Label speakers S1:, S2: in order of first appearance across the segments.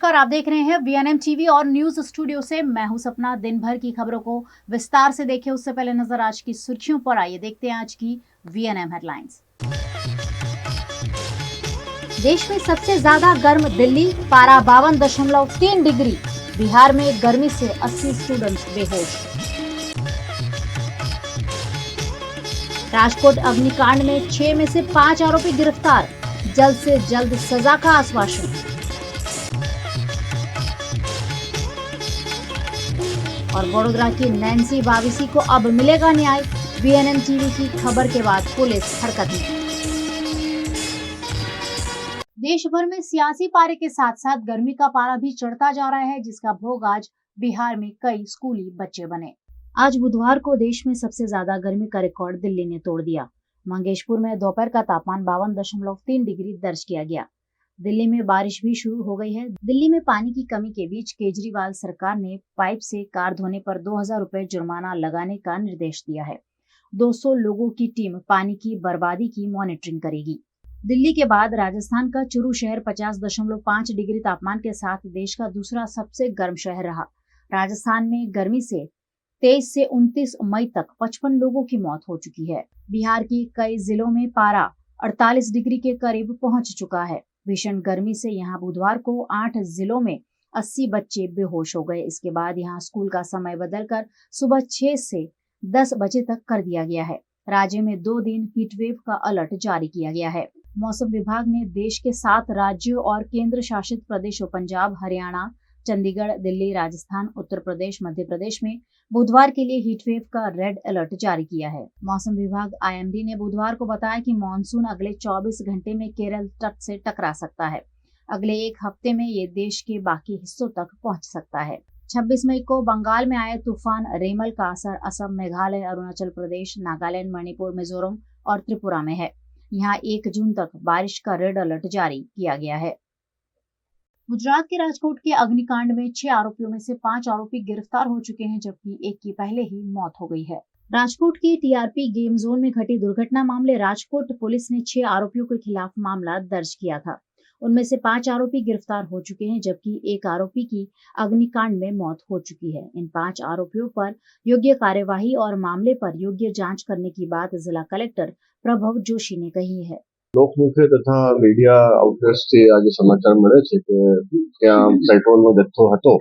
S1: नमस्कार, आप देख रहे हैं वीएनएम टीवी और न्यूज स्टूडियो से मैं हूं सपना। दिन भर की खबरों को विस्तार से देखें उससे पहले नजर आज की सुर्खियों पर। आइए देखते हैं आज की वीएनएम हेडलाइंस। देश में सबसे ज्यादा गर्म दिल्ली, पारा 52.3 डिग्री। बिहार में गर्मी से 80 स्टूडेंट्स बेहोश। राजकोट अग्निकांड में 6 में से 5 आरोपी गिरफ्तार, जल्द से जल्द सजा का आश्वासन। और वडोदरा की नैन्सी बाविसी को अब मिलेगा न्याय। वीएनएम टीवी की खबर के बाद पुलिस हरकत में। देश भर में सियासी पारे के साथ साथ गर्मी का पारा भी चढ़ता जा रहा है, जिसका भोग आज बिहार में कई स्कूली बच्चे बने। आज बुधवार को देश में सबसे ज्यादा गर्मी का रिकॉर्ड दिल्ली ने तोड़ दिया। मंगेशपुर में दोपहर का तापमान 52.3 डिग्री दर्ज किया गया। दिल्ली में बारिश भी शुरू हो गई है। दिल्ली में पानी की कमी के बीच केजरीवाल सरकार ने पाइप से कार धोने पर 2000 रुपए जुर्माना लगाने का निर्देश दिया है। 200 लोगों की टीम पानी की बर्बादी की मॉनिटरिंग करेगी। दिल्ली के बाद राजस्थान का चुरू शहर 50.5 डिग्री तापमान के साथ देश का दूसरा सबसे गर्म शहर रहा। राजस्थान में गर्मी से 23 से 29 मई तक 55 लोगों की मौत हो चुकी है। बिहार की कई जिलों में पारा 48 डिग्री के करीब पहुंच चुका है। भीषण गर्मी से यहां बुधवार को 8 जिलों में 80 बच्चे बेहोश हो गए। इसके बाद यहां स्कूल का समय बदलकर सुबह 6 से 10 बजे तक कर दिया गया है। राज्य में 2 दिन हीटवेव का अलर्ट जारी किया गया है। मौसम विभाग ने देश के 7 राज्यों और केंद्र शासित प्रदेशों पंजाब, हरियाणा, चंडीगढ़, दिल्ली, राजस्थान, उत्तर प्रदेश, मध्य प्रदेश में बुधवार के लिए हीटवेव का रेड अलर्ट जारी किया है। मौसम विभाग आईएमडी ने बुधवार को बताया कि मानसून अगले 24 घंटे में केरल तट से टकरा सकता है। अगले एक हफ्ते में ये देश के बाकी हिस्सों तक पहुंच सकता है। 26 मई को बंगाल में आए तूफान रेमल का असर असम, मेघालय, अरुणाचल प्रदेश, नागालैंड, मणिपुर, मिजोरम और त्रिपुरा में है। यहाँ 1 जून तक बारिश का रेड अलर्ट जारी किया गया है। गुजरात के राजकोट के अग्निकांड में 6 आरोपियों में से 5 आरोपी गिरफ्तार हो चुके हैं, जबकि एक की पहले ही मौत हो गई है। राजकोट के टीआरपी गेम जोन में घटी दुर्घटना मामले राजकोट पुलिस ने 6 आरोपियों के खिलाफ मामला दर्ज किया था। उनमें से 5 आरोपी गिरफ्तार हो चुके हैं, जबकि एक आरोपी की अग्निकांड में मौत हो चुकी है। इन 5 आरोपियों पर योग्य कार्यवाही और मामले पर योग्य जांच करने की बात जिला कलेक्टर प्रभव जोशी ने कही है।
S2: લોકમુખે તથા મીડિયા આઉટલેટ્સથી આજે સમાચાર મળે છે કે ત્યાં પેટ્રોલનો જથ્થો હતો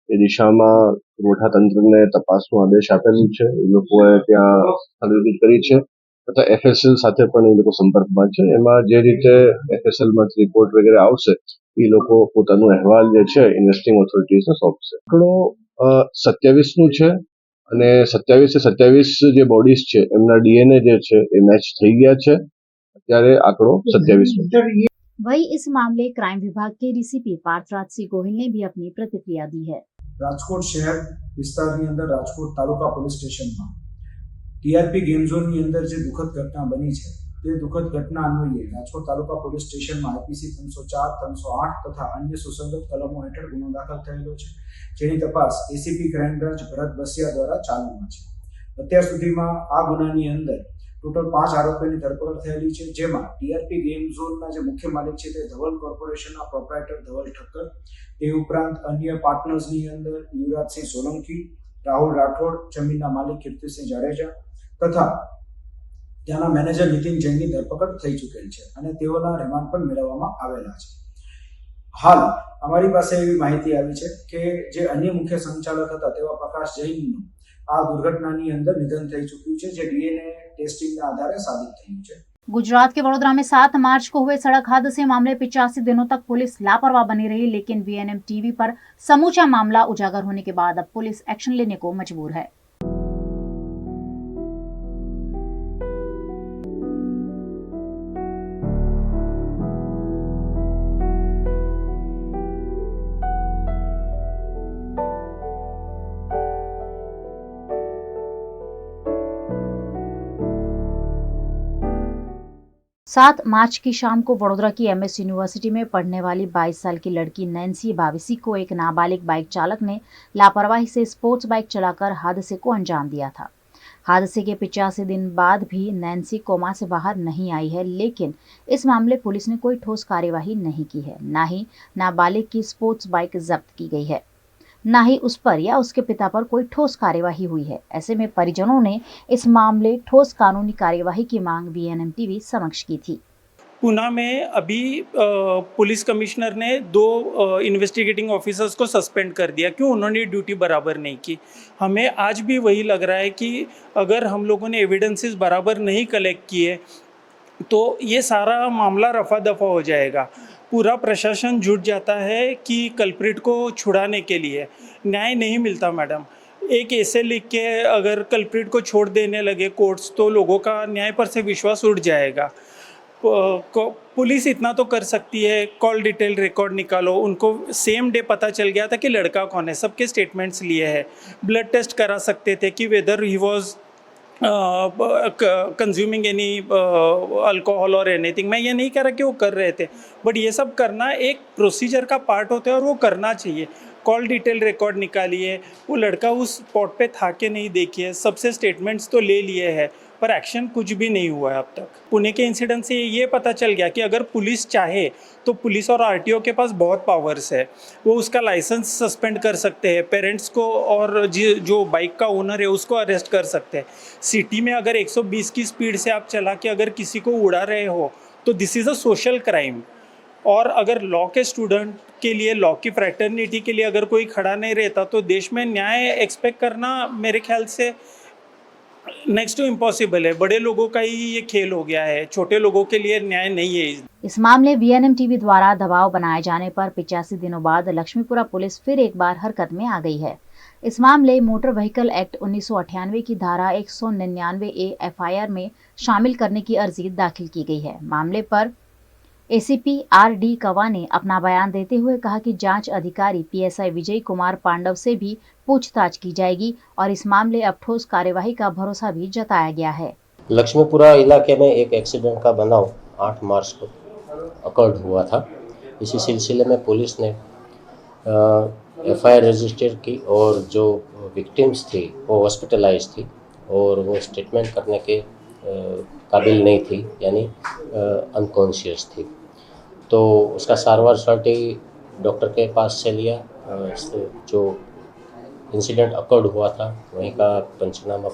S2: એ દિશામાં પુરવઠા તંત્રને તપાસનો આદેશ આપેલ છે। એ લોકોએ ત્યાં ખરીદી કરી છે તથા એફએસએલ સાથે પણ એ લોકો સંપર્કમાં છે। એમાં જે રીતે એફએસએલમાંથી રિપોર્ટ વગેરે આવશે એ લોકો પોતાનો અહેવાલ જે છે ઇન્વેસ્ટિંગ ઓથોરિટીઝને સોંપશે। આંકડો 27નું છે અને 27 से 27 જે બોડીઝ છે એમના ડીએનએ જે છે એ મેચ થઈ ગયા છે। ત્યારે આંકડો 27
S1: वही इस मामले क्राइम विभाग के डीसीपी पार्थराज सिंह गोहिल ने भी अपनी प्रतिक्रिया दी है।
S3: રાજકોટ શહેર વિસ્તારની અંદર રાજકોટ તાલુકા પોલીસ સ્ટેશનમાં ટીઆરપી ગેમ ઝોનની અંદર જે દુઃખદ ઘટના બની છે તે દુઃખદ ઘટના અન્વયે રાજકોટ તાલુકા પોલીસ સ્ટેશનમાં આઈપીસી 304, 308 તથા અન્ય સુસંગત કલમો હેઠળ ગુનો દાખલ થયેલો છે, જેની તપાસ એસીપી ક્રાઇમ બ્રાન્ચ ભરત બસિયા દ્વારા ચાલુમાં છે। અત્યાર સુધીમાં આ ગુનાની અંદર टोटल 5 आरोपीओं धरपकड़ थयेली छे, जेमां टीआरपी गेम झोनना जे मुख्य मालिक छे ते धवल कॉर्पोरेशनना प्रोप्राइटर धवल ठक्कर, ते उपरांत अन्य पार्टनर्सनी अंदर युवराज सिंह सोलंकी, राहुल राठौड़, जमीनना मालिक कीर्ति सिंह जाडेजा तथा त्याना मैनेजर नितिन जैननी धरपकड़ थई चुकेल छे अने तेओना रिमांड पण मेळववामां आवेला छे। हाल अमारी पासे एवी माहिती आवी छे के जे अन्य मुख्य संचालक हता तेवा प्रकाश जैनનું आ दुर्घटनानी अंदर निधन थई चुक्युं छे, जे डीएनए टेस्टिंगना आधारे साबित थयुं छे।
S1: गुजरात के वडोदरा में 7 मार्च को हुए सड़क हादसे मामले 85 दिनों तक पुलिस लापरवाह बनी रही, लेकिन वीएनएम टीवी पर समूचा मामला उजागर होने के बाद अब पुलिस एक्शन लेने को मजबूर है। सात मार्च की शाम को वडोदरा की एमएस यूनिवर्सिटी में पढ़ने वाली 22 साल की लड़की नैन्सी बाविसी को एक नाबालिग बाइक चालक ने लापरवाही से स्पोर्ट्स बाइक चलाकर हादसे को अंजाम दिया था। हादसे के 85 दिन बाद भी नैन्सी कोमा से बाहर नहीं आई है, लेकिन इस मामले पुलिस ने कोई ठोस कार्यवाही नहीं की है। न ही नाबालिग की स्पोर्ट्स बाइक जब्त की गई है, न ही उस पर या उसके पिता पर कोई ठोस कार्यवाही हुई है। ऐसे में परिजनों ने इस मामले ठोस कानूनी कार्यवाही की मांग VNM टीवी समक्ष की थी।
S4: पुणे में अभी पुलिस कमिश्नर ने 2 इन्वेस्टिगेटिंग ऑफिसर्स को सस्पेंड कर दिया। क्यों? उन्होंने ड्यूटी बराबर नहीं की। हमें आज भी वही लग रहा है कि अगर हम लोगों ने एविडेंसेस बराबर नहीं कलेक्ट किए तो ये सारा मामला रफा दफा हो जाएगा। पूरा प्रशासन जुट जाता है कि कल्प्रिट को छुड़ाने के लिए। न्याय नहीं मिलता मैडम। एक ऐसे लिख के अगर कल्प्रिट को छोड़ देने लगे कोर्ट्स तो लोगों का न्याय पर से विश्वास उठ जाएगा। पुलिस इतना तो कर सकती है, कॉल डिटेल रिकॉर्ड निकालो। उनको सेम डे पता चल गया था कि लड़का कौन है, सबके स्टेटमेंट्स लिए हैं। ब्लड टेस्ट करा सकते थे कि weather he was consuming any alcohol और एनीथिंग। मैं ये नहीं कह रहा कि वो कर रहे थे, बट ये सब करना एक प्रोसीजर का पार्ट होता है और वो करना चाहिए। कॉल डिटेल रिकॉर्ड निकालिए, वो लड़का उस स्पॉट पे था कि नहीं देखिए, सबसे स्टेटमेंट्स तो ले लिए हैं, पर एक्शन कुछ भी नहीं हुआ है अब तक। पुणे के इंसिडेंट से ये पता चल गया कि अगर पुलिस चाहे तो पुलिस और RTO के पास बहुत पावर्स है। वो उसका लाइसेंस सस्पेंड कर सकते हैं, पेरेंट्स को और जो बाइक का ओनर है उसको अरेस्ट कर सकते हैं। सिटी में अगर 120 की स्पीड से आप चला के अगर किसी को उड़ा रहे हो तो this is a social crime. और अगर लॉ के स्टूडेंट के लिए, लॉ की फ्रैटर्निटी के लिए अगर कोई खड़ा नहीं रहता तो देश में न्याय एक्सपेक्ट करना मेरे ख्याल से नेक्स्ट टू इम्पॉसिबल है। बड़े लोगों का ही ये खेल हो गया है, छोटे लोगों के लिए न्याय नहीं है।
S1: इस मामले VNM टीवी द्वारा दबाव बनाए जाने पर 85 दिनों बाद लक्ष्मीपुरा पुलिस फिर एक बार हरकत में आ गई है। इस मामले मोटर व्हीकल एक्ट 1998 की धारा 199A FIR में शामिल करने की अर्जी दाखिल की गई है। मामले पर ACP RD कवा ने अपना बयान देते हुए कहा कि जांच अधिकारी PSI विजय कुमार पांडव से भी पूछताछ की जाएगी और इस मामले अब ठोस कार्यवाही का भरोसा भी जताया गया है।
S5: लक्ष्मीपुरा इलाके में एक एक्सीडेंट का बनाव 8 मार्च को अकर्ड हुआ था। इसी सिलसिले में पुलिस ने FIR रजिस्टर की और जो विक्टिम्स थी वो हॉस्पिटलाइज थी और वो स्टेटमेंट करने के काबिल नहीं थी, यानी अनकॉन्शियस थी। तो उसका सारवार सर्टी डॉक्टर के पास से लिया। जो इंसिडेंट अकर्ड हुआ था वहीं का पंचनामा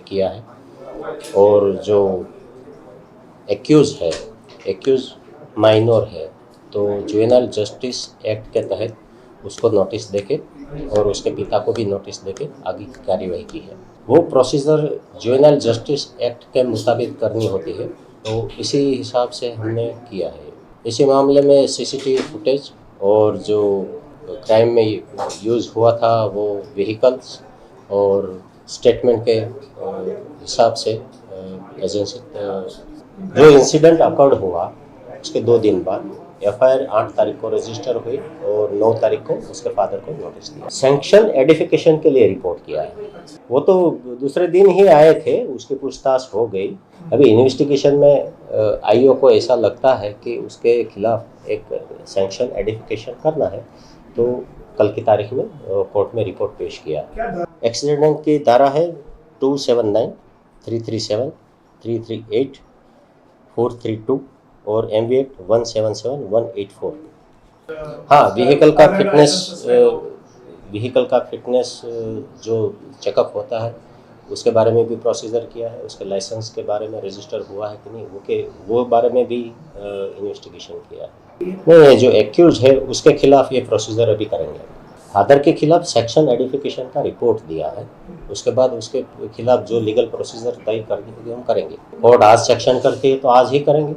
S5: किया है और जो एक्यूज माइनर है तो जुवेनाइल जस्टिस एक्ट के तहत उसको नोटिस देके और उसके पिता को भी नोटिस देके आगे की कार्यवाही की है। वो प्रोसीजर जुवेनाइल जस्टिस एक्ट के मुताबिक करनी होती है, तो इसी हिसाब से हमने किया है। इसी मामले में CCTV फुटेज और जो क्राइम में यूज़ हुआ था वो व्हीकल्स और स्टेटमेंट के हिसाब से एजेंसी जो इंसिडेंट अकर्ड हुआ उसके 2 दिन बाद FIR 8 तारीख को रजिस्टर हुई और 9 तारीख को उसके फादर को नोटिस दिया। सैंक्शन एडिफिकेशन के लिए रिपोर्ट किया है। वो तो दूसरे दिन ही आए थे, उसकी पूछताछ हो गई। अभी इन्वेस्टिगेशन में IO को ऐसा लगता है कि उसके खिलाफ एक सैंक्शन एडिफिकेशन करना है, तो कल की तारीख में कोर्ट में रिपोर्ट पेश किया। एक्सीडेंट की धारा है 279, 337, 338, 432 और MV एक्ट 177, 184। हाँ, व्हीकल का फिटनेस जो चेकअप होता है उसके बारे में भी प्रोसीजर किया है। उसके लाइसेंस के बारे में रजिस्टर हुआ है कि नहीं वो बारे में भी इन्वेस्टिगेशन किया है। नहीं, जो एक्यूज है उसके खिलाफ ये प्रोसीजर अभी करेंगे। फादर के खिलाफ सेक्शन एडिफिकेशन का रिपोर्ट दिया है, उसके बाद उसके खिलाफ जो लीगल प्रोसीजर तय करके हम करेंगे। कोर्ट आज सेक्शन करती है तो आज ही करेंगे।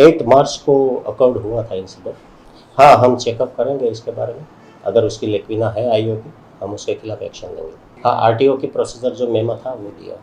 S5: 8 मार्च को अकर्ड हुआ था इंसिडेंट। हाँ, हम चेकअप करेंगे इसके बारे में। अगर उसकी लेखविना है IO की, हम उसके खिलाफ एक्शन लेंगे। हाँ, RTO की प्रोसीजर जो मेमो था वो दिया।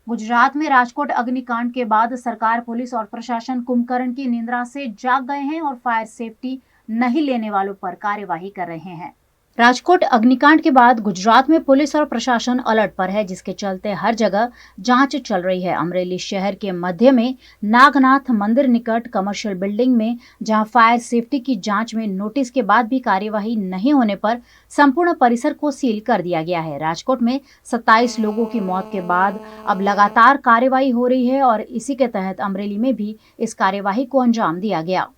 S1: गुजरात में राजकोट अग्निकांड के बाद सरकार, पुलिस और प्रशासन कुंभकर्ण की निंदा से जाग गए हैं और फायर सेफ्टी नहीं लेने वालों पर कार्यवाही कर रहे हैं। राजकोट अग्निकांड के बाद गुजरात में पुलिस और प्रशासन अलर्ट पर है, जिसके चलते हर जगह जांच चल रही है। अमरेली शहर के मध्य में नागनाथ मंदिर निकट कमर्शियल बिल्डिंग में जहां फायर सेफ्टी की जांच में नोटिस के बाद भी कार्यवाही नहीं होने पर संपूर्ण परिसर को सील कर दिया गया है। राजकोट में 27 लोगों की मौत के बाद अब लगातार कार्यवाही हो रही है और इसी के तहत अमरेली में भी इस कार्यवाही को अंजाम दिया गया।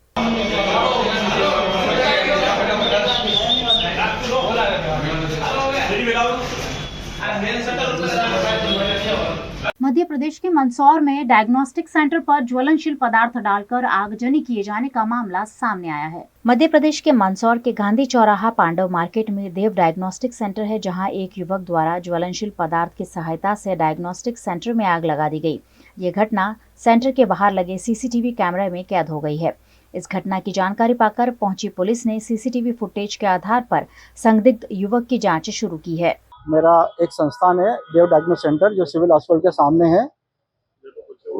S1: मध्य प्रदेश के मंदसौर में डायग्नोस्टिक सेंटर पर ज्वलनशील पदार्थ डालकर आगजनी किए जाने का मामला सामने आया है। मध्य प्रदेश के मंदसौर के गांधी चौराहा पांडव मार्केट में देव डायग्नोस्टिक सेंटर है, जहां एक युवक द्वारा ज्वलनशील पदार्थ की सहायता से डायग्नोस्टिक सेंटर में आग लगा दी गई। ये घटना सेंटर के बाहर लगे सीसीटीवी कैमरे में कैद हो गई है। इस घटना की जानकारी पाकर पहुंची पुलिस ने सीसीटीवी फुटेज के आधार पर संदिग्ध युवक की जांच शुरू की है।
S6: मेरा एक संस्थान है देव डायग्नो सेंटर जो सिविल हॉस्पिटल के सामने है।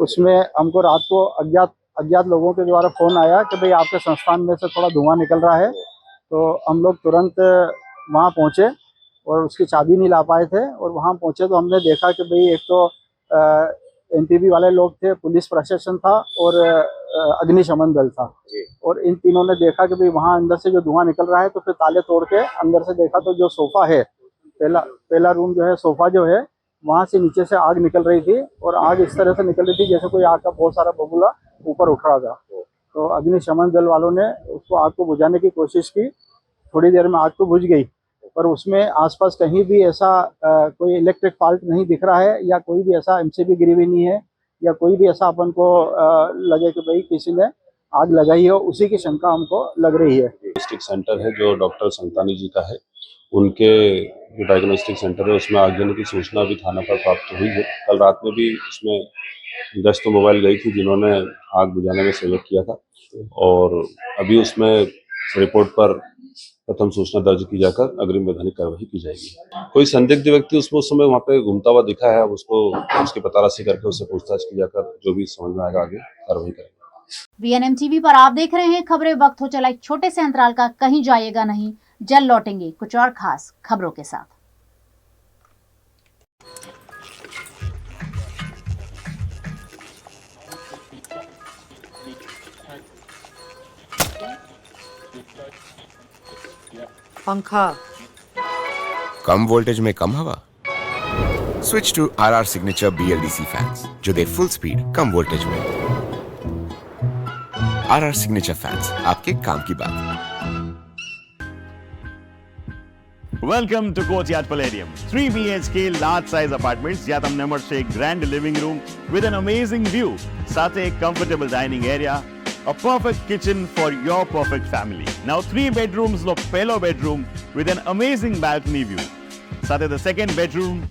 S6: उसमें हमको रात को अज्ञात लोगों के द्वारा फोन आया कि भाई आपके संस्थान में से थोड़ा धुआं निकल रहा है। तो हम लोग तुरंत वहां पहुंचे और उसकी चाबी नहीं ला पाए थे, और वहां पहुंचे तो हमने देखा कि भाई एक तो एनटीबी वाले लोग थे, पुलिस प्रशासन था और अग्निशमन दल था। और इन तीनों ने देखा कि भाई वहां अंदर से जो धुआं निकल रहा है, तो फिर ताले तोड़ के अंदर से देखा तो जो सोफा है, पहला रूम जो है, सोफा जो है, वहां से नीचे से आग निकल रही थी। और आग इस तरह से निकल रही थी जैसे कोई आग का बहुत सारा बबूला ऊपर उठ रहा था। तो अग्निशमन दल वालों ने उसको आग को बुझाने की कोशिश की। थोड़ी देर में आग तो बुझ गई, पर उसमें आसपास कहीं भी ऐसा कोई इलेक्ट्रिक फॉल्ट नहीं दिख रहा है, या कोई भी ऐसा एमसीबी गिरी हुई नहीं है, या कोई भी ऐसा अपन को लगे कि भाई किसी ने आग लगाई हो, उसी की शंका हमको लग रही है।
S7: डायग्नोस्टिक सेंटर है जो डॉक्टर संतानी जी का है, उनके जो डायग्नोस्टिक सेंटर है उसमें आगजनी की सूचना भी थाना पर प्राप्त हुई है। कल रात में भी उसमें 10 तो मोबाइल गई थी जिन्होंने आग बुझाने में सहयोग किया था, और अभी उसमें रिपोर्ट पर प्रथम सूचना दर्ज की जाकर अग्रिम वैधानिक कार्रवाई की जाएगी। कोई संदिग्ध व्यक्ति उसमें उस समय वहाँ पे घूमता हुआ दिखा है, अब उसको उसकी पताराशी करके उससे पूछताछ की जाकर जो भी समझ में आएगा आगे कार्रवाई करेंगे।
S1: VNM टीवी पर आप देख रहे हैं खबरें। वक्त हो चला एक छोटे से अंतराल का, कहीं जाइएगा नहीं, जल्द लौटेंगे कुछ और खास खबरों के साथ।
S8: पंखा
S9: कम वोल्टेज में कम हवा। Switch to RR signature BLDC fans जो दे फुल स्पीड कम वोल्टेज में। RR सिग्नेचर फैंस, आपके काम की बात।
S10: Welcome to Courtyard Palladium. 3 BHK large size apartments જ્યાં તમને મળશે એક grand living room with an amazing view, સાથે એક comfortable dining area, a perfect kitchen for your perfect family. Now 3 bedrooms નો પહેલો bedroom with an amazing balcony view. સાથે the second bedroom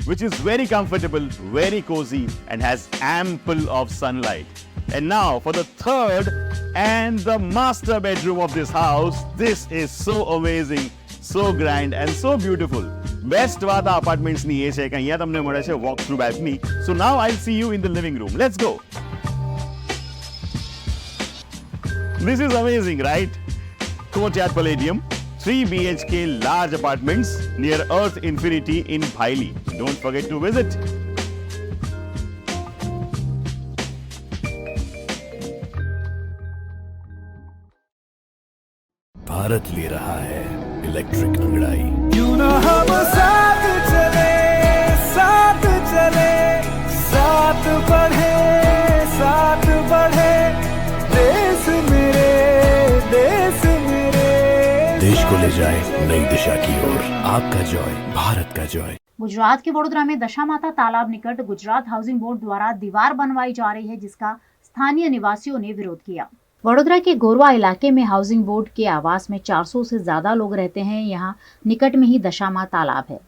S10: which is very comfortable, very cozy and has ample of sunlight. And now for the third and the master bedroom of this house. This is so amazing, so grand and so beautiful. Best વાત આ apartments ની એ છે કે અહીંયા તમને મળે છે walk through balcony. So now I'll see you in the living room. Let's go. This is amazing, right? Courtyard Palladium, 3 BHK large apartments near Earth Infinity in Bhaili. Don't forget to visit.
S11: Bharat ले रहा है electric अंगड़ाई।
S12: क्यों ना हम साथ चले, साथ चले, साथ बढ़े, साथ बढ़े, देश मेरे, देश मेरे।
S11: देश को ले जाए नई दिशा की ओर। आपका जॉय, भारत का जॉय।
S1: गुजरात के वडोदरा में दशामाता तालाब निकट गुजरात हाउसिंग बोर्ड द्वारा दीवार बनवाई जा रही है, जिसका स्थानीय निवासियों ने विरोध किया। वडोदरा के गोरवा इलाके में हाउसिंग बोर्ड के आवास में 400 से ज्यादा लोग रहते हैं। यहाँ निकट में ही दशामा तालाब है,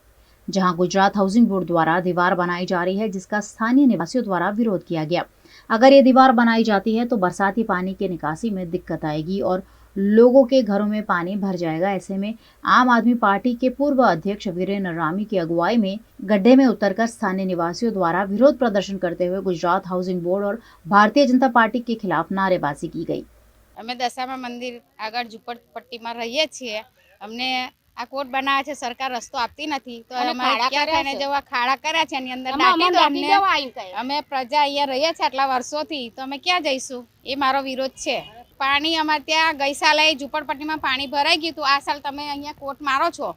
S1: जहाँ गुजरात हाउसिंग बोर्ड द्वारा दीवार बनाई जा रही है, जिसका स्थानीय निवासियों द्वारा विरोध किया गया। अगर ये दीवार बनाई जाती है तो बरसाती पानी के निकासी में दिक्कत आएगी और लोगों के घरों में पानी भर जाएगा। ऐसे में आम आदमी पार्टी के पूर्व अध्यक्ष वीरेंद्र रामी की अगुवाई में गड्ढे में उतरकर स्थानीय निवासियों द्वारा विरोध प्रदर्शन करते हुए गुजरात हाउसिंग बोर्ड और भारतीय जनता पार्टी के खिलाफ नारेबाजी की गई।
S8: અમે દશામા મંદિર આગળ ઝુંપડપટ્ટીમાં રહીએ છીએ. અમને આ કોર્ટ બનાવે છે, સરકાર રસ્તો આપતી નથી, તો અમારે ક્યાં થઈને જવા ખાડા કર્યા છે, એની અંદર દાટી દો અમને. અમે પ્રજા અહીંયા રહીએ છીએ આટલા વર્ષોથી, તો અમે ક્યાં જઈશું? એ મારો વિરોધ છે. પાણી અમારે ત્યાં ગઈ સાલે ઝુંપડપટ્ટીમાં પાણી ભરાઈ ગયું હતું. આ સાલ તમે અહીંયા કોર્ટ મારો છો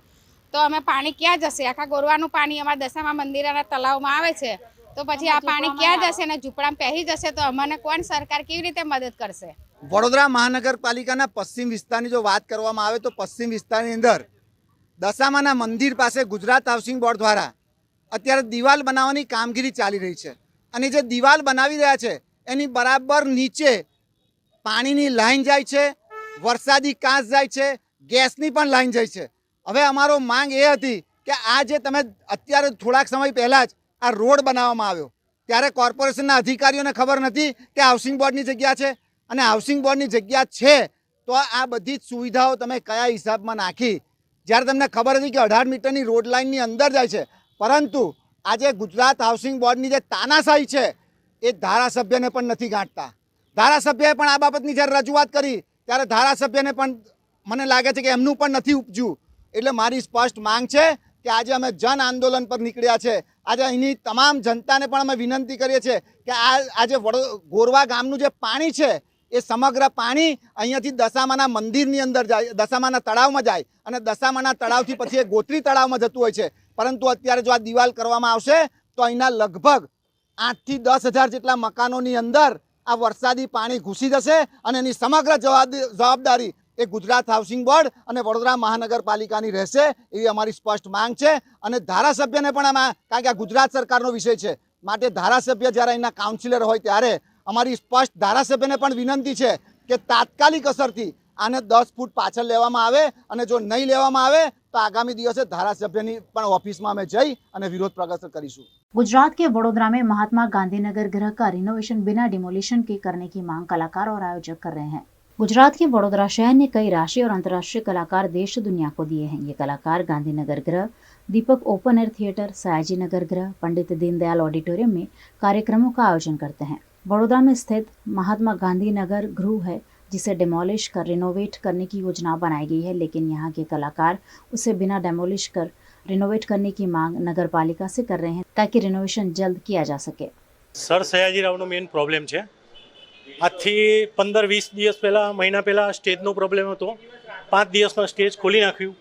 S8: તો અમે પાણી ક્યાં જશે? આખા ગોરવાનું પાણી અમારા દશામા મંદિરના તળાવમાં આવે છે, તો પછી આ પાણી ક્યાં જશે ને ઝૂંપડામાં પહેરી જશે તો અમને કોણ સરકાર કેવી રીતે મદદ કરશે?
S13: વડોદરા મહાનગરપાલિકાના પશ્ચિમ વિસ્તારની જો વાત કરવામાં આવે તો પશ્ચિમ વિસ્તારની અંદર દશામાના મંદિર પાસે ગુજરાત હાઉસિંગ બોર્ડ દ્વારા અત્યારે દિવાલ બનાવવાની કામગીરી ચાલી રહી છે. અને જે દિવાલ બનાવી રહ્યા છે એની બરાબર નીચે પાણીની લાઈન જાય છે, વરસાદી કાંસ જાય છે, ગેસની પણ લાઈન જાય છે. હવે અમારો માંગ એ હતી કે આ જે તમે અત્યારે થોડાક સમય પહેલાં જ આ રોડ બનાવવામાં આવ્યો ત્યારે કોર્પોરેશનના અધિકારીઓને ખબર નથી કે હાઉસિંગ બોર્ડની જગ્યા છે, અને હાઉસિંગ બોર્ડની જગ્યા છે તો આ બધી જ સુવિધાઓ તમે કયા હિસાબમાં નાખી? જ્યારે તમને ખબર હતી કે 18 મીટરની રોડ લાઇનની અંદર જાય છે, પરંતુ આજે ગુજરાત હાઉસિંગ બોર્ડની જે તાનાશાહી છે એ ધારાસભ્યને પણ નથી ગાંઠતા. ધારાસભ્યએ પણ આ બાબતની જ્યારે રજૂઆત કરી ત્યારે ધારાસભ્યને પણ મને લાગે છે કે એમનું પણ નથી ઉપજ્યું. એટલે મારી સ્પષ્ટ માંગ છે કે આજે અમે જન આંદોલન પર નીકળ્યા છે. આજે અહીંની તમામ જનતાને પણ અમે વિનંતી કરીએ છીએ કે આજે ગોરવા ગામનું જે પાણી છે એ સમગ્ર પાણી અહીંયાથી દશામાના મંદિરની અંદર જાય, દશામાના તળાવમાં જાય, અને દશામાના તળાવથી પછી એ ગોત્રી તળાવમાં જતું હોય છે. પરંતુ અત્યારે જો આ દિવાલ કરવામાં આવશે તો અહીંના લગભગ 8 થી 10,000 જેટલા મકાનોની અંદર આ વરસાદી પાણી ઘૂસી જશે, અને એની સમગ્ર જવાબદારી એ ગુજરાત હાઉસિંગ બોર્ડ અને વડોદરા મહાનગરપાલિકાની રહેશે એવી અમારી સ્પષ્ટ માંગ છે. અને ધારાસભ્યને પણ આમાં, કારણ કે આ ગુજરાત સરકારનો વિષય છે, માટે ધારાસભ્ય જ્યારે અહીંના કાઉન્સિલર હોય ત્યારે અમારી સ્પષ્ટ ધારાસભ્યને પણ વિનંતી છે કે તાત્કાલિક અસરથી આને 10 ફૂટ પાછળ લેવામાં આવે, અને જો નહીં લેવામાં આવે તો આગામી દિવસે धारासभ्यની પણ ઓફિસમાં અમે જઈ અને વિરોધ પ્રદર્શન કરીશું.
S1: गुजरात के वडोदरा में महात्मा गांधीनगर गृह का रिनोवेशन बिना डिमोलिशन के करने की मांग कलाकार और आयोजक कर रहे हैं. गुजरात के वडोदरा शहर ने कई राष्ट्रीय और अंतर्राष्ट्रीय कलाकार देश दुनिया को दिए हैं. ये कलाकार गांधीनगर गृह, दीपक ओपन एयर थिएटर, सयाजी नगर गृह, पंडित दीनदयाल ऑडिटोरियम में कार्यक्रमों का आयोजन करते हैं. वडोदरा में स्थित महात्मा गांधी नगर गृह है जिसे डिमोलिश कर रिनोवेट करने की योजना बनाई गई है, लेकिन यहाँ के कलाकार उसे बिना डिमोलिश कर रिनोवेट करने की मांग नगर पालिका से कर रहे हैं ताकि रिनोवेशन जल्द किया जा सके.
S14: सर सयाजीरावનો મેઇન પ્રોબ્લેમ છે. આજથી 15-20 દિવસ પહેલાં, મહિના પહેલાં સ્ટેજનો પ્રોબ્લેમ હતો. 5 દિવસમાં સ્ટેજ ખોલી નાખ્યું,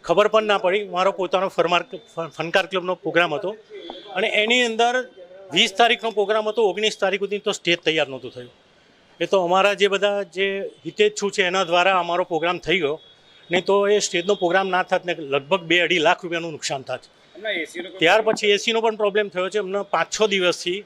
S14: ખબર પણ ના પડી. મારો પોતાનો ફનકાર ક્લબનો પ્રોગ્રામ હતો અને એની અંદર 20 તારીખનો પ્રોગ્રામ હતો, 19 તારીખ સુધી તો સ્ટેજ તૈયાર નહોતું થયું. એ તો અમારા જે બધા જે હિતેચ્છુ છે એના દ્વારા અમારો પ્રોગ્રામ થઈ ગયો, નહીં તો એ સ્ટેજનો પ્રોગ્રામ ના થાત ને લગભગ 2-2.5 લાખ રૂપિયાનું નુકસાન થાત. ત્યાર પછી એસીનો પણ પ્રોબ્લેમ થયો છે. અમને 5-6 દિવસથી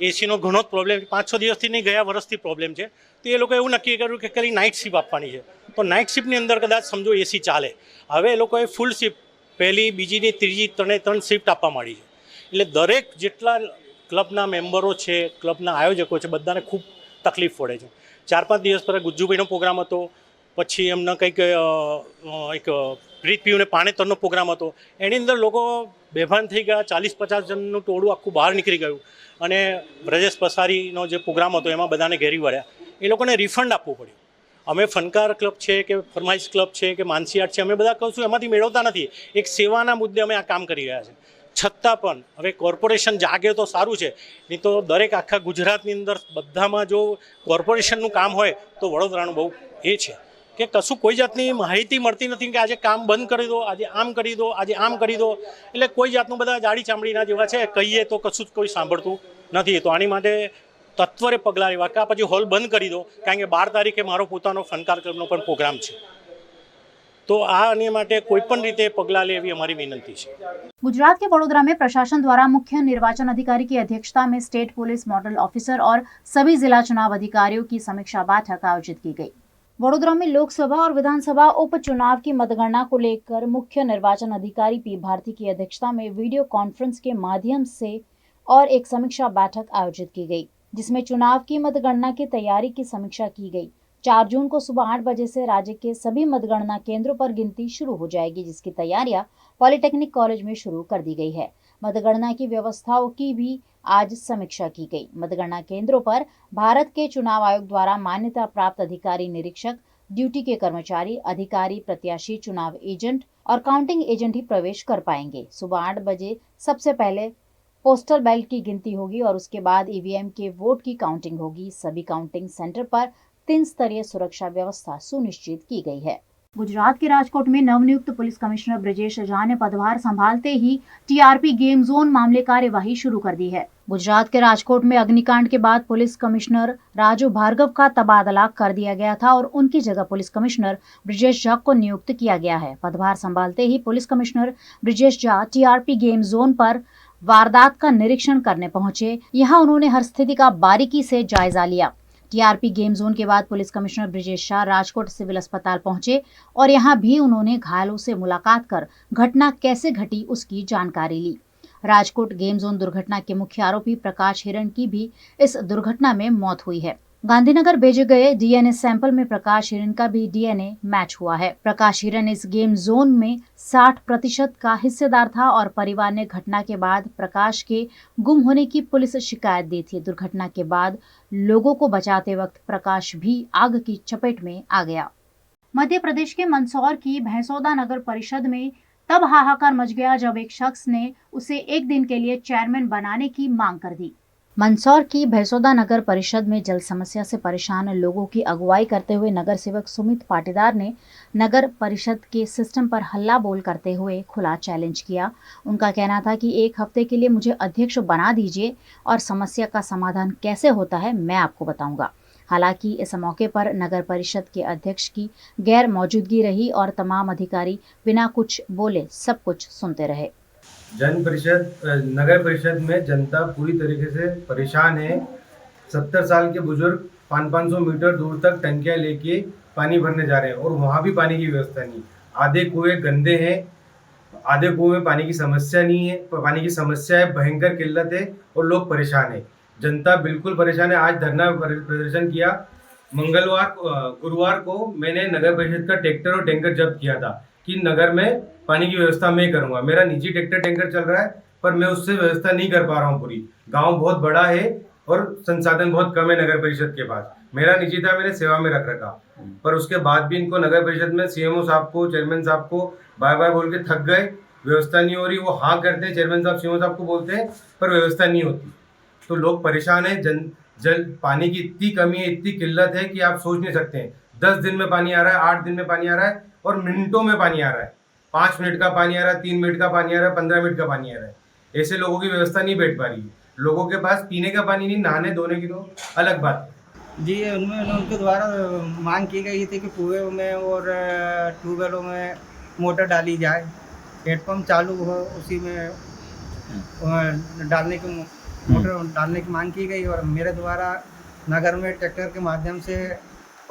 S14: એસીનો ઘણો જ પ્રોબ્લેમ, 5-6 દિવસથી નહીં, ગયા વર્ષથી પ્રોબ્લેમ છે. તો એ લોકો એવું નક્કી કર્યું કે ખાલી નાઇટ શિફ્ટ આપવાની છે, તો નાઇટ શિફ્ટની અંદર કદાચ સમજો એસી ચાલે. હવે એ લોકોએ ફૂલ શિફ્ટ, પહેલી, બીજીની, ત્રીજી, 3 શિફ્ટ આપવા માંડી છે. એટલે દરેક જેટલા ક્લબના મેમ્બરો છે, ક્લબના આયોજકો છે, બધાને ખૂબ તકલીફ પડે છે. 4-5 દિવસ પહેલાં ગુજ્જુભાઈનો પ્રોગ્રામ હતો, પછી એમના કંઈક એક પ્રીત પીયુને પાણીતરનો પ્રોગ્રામ હતો. એની અંદર લોકો બેભાન થઈ ગયા, 40-50 જણનું ટોળું આખું બહાર નીકળી ગયું, અને બ્રજેશ પસારીનો જે પ્રોગ્રામ હતો એમાં બધાને ઘેરી વળ્યા. એ લોકોને રિફંડ આપવું પડ્યું. અમે ફનકાર ક્લબ છે કે ફરમાઈશ ક્લબ છે કે માનસી આર્ટ છે, અમે બધા કહું છું એમાંથી મેળવતા નથી. એક સેવાના મુદ્દે અમે આ કામ કરી રહ્યા છીએ. છતાં પણ હવે કોર્પોરેશન જાગે તો સારું છે, નહીં તો દરેક આખા ગુજરાતની અંદર બધામાં જો કોર્પોરેશનનું કામ હોય તો વડોદરાનું બહુ એ છે કે કશું કોઈ જાતની માહિતી મળતી નથી કે આજે કામ બંધ કરી દો, આજે આમ કરી દો, આજે આમ કરી દો. એટલે કોઈ જાતનું બધા જાડી ચામડીના જેવા છે, કહીએ તો કશું જ કોઈ સાંભળતું નથી. તો આની માટે તત્વરે પગલાં લેવા, કે પછી હોલ બંધ કરી દો, કારણ કે 12 તારીખે મારો પોતાનો ફનકાર ક્લબનો પણ પ્રોગ્રામ છે. तो आने माटे कोई पण रीते पगला ले एवी हमारी विनंती है.
S1: गुजरात के वडोदरा में प्रशासन द्वारा मुख्य निर्वाचन अधिकारी की अध्यक्षता में स्टेट पुलिस मॉडल ऑफिसर और सभी जिला चुनाव अधिकारियों की समीक्षा बैठक आयोजित की गई. वडोदरा में लोकसभा और विधानसभा उपचुनाव की मतगणना को लेकर मुख्य निर्वाचन अधिकारी पी भारती की अध्यक्षता में वीडियो कॉन्फ्रेंस के माध्यम से और एक समीक्षा बैठक आयोजित की गई, जिसमें चुनाव की मतगणना की तैयारी की समीक्षा की गई. 4 जून को सुबह 8 बजे से राज्य के सभी मतगणना केंद्रों पर गिनती शुरू हो जाएगी, जिसकी तैयारियां पॉलिटेक्निक कॉलेज में शुरू कर दी गई है. मतगणना की व्यवस्थाओं की भी आज समीक्षा की गई। मतगणना केंद्रों पर भारत के चुनाव आयोग द्वारा मान्यता प्राप्त अधिकारी, निरीक्षक, ड्यूटी के कर्मचारी, अधिकारी, प्रत्याशी, चुनाव एजेंट और काउंटिंग एजेंट ही प्रवेश कर पाएंगे। सुबह 8 बजे सबसे पहले पोस्टल बैलेट की गिनती होगी और उसके बाद ईवीएम के वोट की काउंटिंग होगी। सभी काउंटिंग सेंटर पर 3 स्तरीय सुरक्षा व्यवस्था सुनिश्चित की गई है। गुजरात के राजकोट में नवनियुक्त पुलिस कमिश्नर ब्रजेश झा ने पदभार संभालते ही टीआरपी गेम जोन मामले कार्यवाही शुरू कर दी है। गुजरात के राजकोट में अग्निकांड के बाद पुलिस कमिश्नर राजू भार्गव का तबादला कर दिया गया था और उनकी जगह पुलिस कमिश्नर ब्रजेश झा को नियुक्त किया गया है। पदभार संभालते ही police commissioner Brajesh Jha TRP game zone पर वारदात का निरीक्षण करने पहुंचे। यहाँ उन्होंने हर स्थिति का बारीकी से जायजा लिया। टीआरपी गेम जोन के बाद police commissioner Brajesh Shah Rajkot civil अस्पताल पहुंचे और यहां भी उन्होंने घायलों से मुलाकात कर घटना कैसे घटी उसकी जानकारी ली। राजकोट गेम जोन दुर्घटना के मुख्य आरोपी प्रकाश हिरन की भी इस दुर्घटना में मौत हुई है। गांधीनगर भेजे गए डीएनए सैंपल में प्रकाश हिरन का भी डीएनए मैच हुआ है। प्रकाश हिरन इस गेम जोन में 60% का हिस्सेदार था और परिवार ने घटना के बाद प्रकाश के गुम होने की पुलिस शिकायत दी थी। दुर्घटना के बाद लोगों को बचाते वक्त प्रकाश भी आग की चपेट में आ गया। मध्य प्रदेश के मंदसौर की भैंसौदा नगर परिषद में तब हाहाकार मच गया जब एक शख्स ने उसे एक दिन के लिए चेयरमैन बनाने की मांग कर दी। मंदसौर की भैंसौदा नगर परिषद में जल समस्या से परेशान लोगों की अगुवाई करते हुए नगर सेवक सुमित पाटीदार ने नगर परिषद के सिस्टम पर हल्ला बोल करते हुए खुला चैलेंज किया। उनका कहना था कि 1 हफ्ते के लिए मुझे अध्यक्ष बना दीजिए और समस्या का समाधान कैसे होता है मैं आपको बताऊंगा। हालांकि इस मौके पर नगर परिषद के अध्यक्ष की गैर मौजूदगी रही और तमाम अधिकारी बिना कुछ बोले सब कुछ सुनते रहे।
S15: नगर परिषद में जनता पूरी तरीके से परेशान है। 70 साल के बुजुर्ग 500 मीटर दूर तक टंकियां लेके पानी भरने जा रहे हैं और वहाँ भी पानी की व्यवस्था नहीं। आधे कुएं गंदे हैं, आधे कुएं में पानी की समस्या नहीं है। पानी की समस्या है, भयंकर किल्लत है और लोग परेशान है। जनता बिल्कुल परेशान है। आज धरना प्रदर्शन किया। गुरुवार को मैंने नगर परिषद का ट्रैक्टर और टैंकर जब्त किया था कि नगर में पानी की व्यवस्था मैं करूंगा। मेरा निजी ट्रैक्टर टैंकर चल रहा है पर मैं उससे व्यवस्था नहीं कर पा रहा हूँ पूरी। गांव बहुत बड़ा है और संसाधन बहुत कम है नगर परिषद के पास। मेरा निजी था, मैंने सेवा में रख रखा, पर उसके बाद भी इनको नगर परिषद में सीएमओ साहब को, चेयरमैन साहब को बार बार बोल के थक गए। व्यवस्था नहीं हो रही। वो हाँ करते हैं, चेयरमैन साहब सीएमओ साहब को बोलते हैं पर व्यवस्था नहीं होती। तो लोग परेशान है। जल पानी की इतनी कमी है, इतनी किल्लत है कि आप सोच नहीं सकते हैं। 10 दिन में पानी आ रहा है, 8 दिन में पानी आ रहा है और मिनटों में पानी आ रहा है। 5 मिनट का पानी आ रहा है, 3 मिनट का पानी आ रहा है, 15 मिनट का पानी आ रहा है। ऐसे लोगों की व्यवस्था नहीं बैठ पा रही है। लोगों के पास पीने का पानी नहीं, नहाने धोने की तो अलग बात है।
S16: जी, उनके द्वारा मांग की गई थी कि कुएं में और ट्यूबवेलों में मोटर डाली जाए, हेडपम्प चालू हो, उसी में मोटर डालने की मांग की गई। और मेरे द्वारा नगर में ट्रैक्टर के माध्यम से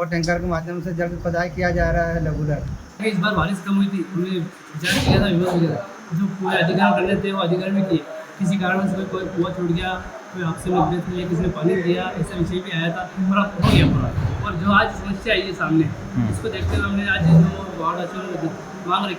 S16: और टैंकर के माध्यम से जल खुदाई किया जा रहा है रेगुलर।
S17: इस बार बारिश कम हुई थी, उन्होंने विचार किया था, विरोध किया था। जो पूरे अधिकार करने थे वो अधिकार भी किए। किसी कारण से कोई कुआं छूट गया, कोई हादसे में डेथ हुई, किसी ने पानी दिया, ऐसा विषय भी आया था, पूरा हो गया पूरा। और जो आज समस्या आई है सामने, इसको देखते हुए हमने आज जो वार्ड मांग